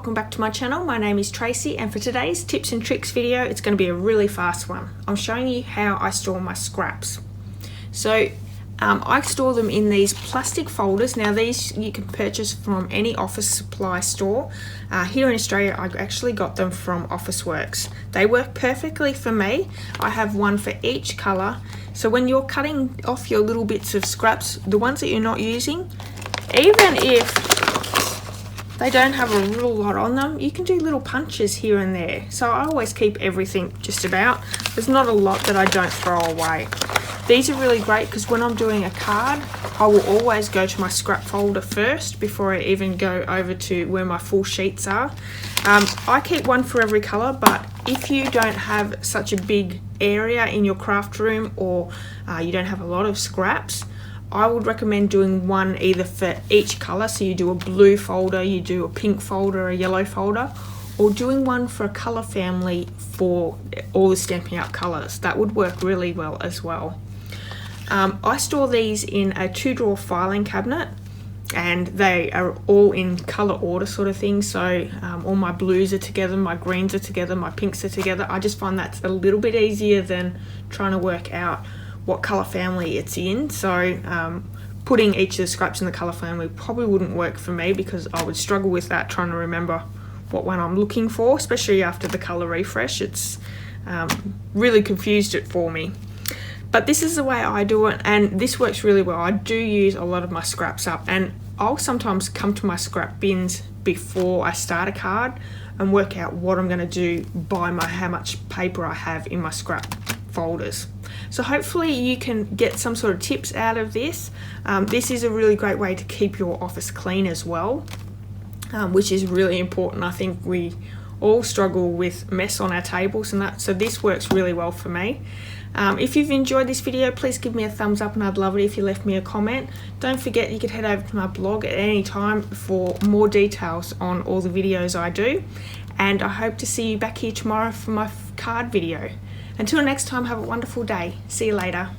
welcome back to my channel. My name is Tracy, and for today's tips and tricks video, it's going to be a really fast one. I'm showing you how I store my scraps. So I store them in these plastic folders. Now these you can purchase from any office supply store. Here in Australia I actually got them from Officeworks. They work perfectly for me. I have one for each colour. So when you're cutting off your little bits of scraps, the ones that you're not using, even if they don't have a real lot on them, you can do little punches here and there. So I always keep everything just about. There's not a lot that I don't throw away. These are really great because when I'm doing a card, I will always go to my scrap folder first before I even go over to where my full sheets are. I keep one for every colour, but if you don't have such a big area in your craft room, or you don't have a lot of scraps, I would recommend doing one either for each colour. So you do a blue folder, you do a pink folder, a yellow folder, or doing one for a colour family for all the Stampin' Up! Colours. That would work really well as well. I store these in a 2-drawer filing cabinet, and they are all in colour order sort of thing. So all my blues are together, my greens are together, my pinks are together. I just find that's a little bit easier than trying to work out what colour family it's in. So putting each of the scraps in the colour family probably wouldn't work for me, because I would struggle with that, trying to remember what one I'm looking for, especially after the colour refresh. It's really confused it for me. But this is the way I do it, and this works really well. I do use a lot of my scraps up, and I'll sometimes come to my scrap bins before I start a card and work out what I'm going to do by how much paper I have in my scrap folders. So hopefully you can get some sort of tips out of this. This is a really great way to keep your office clean as well, which is really important. I think we all struggle with mess on our tables and that, so this works really well for me. If you've enjoyed this video, please give me a thumbs up, and I'd love it if you left me a comment. Don't forget, you could head over to my blog at any time for more details on all the videos I do, and I hope to see you back here tomorrow for my card video. Until next time, have a wonderful day. See you later.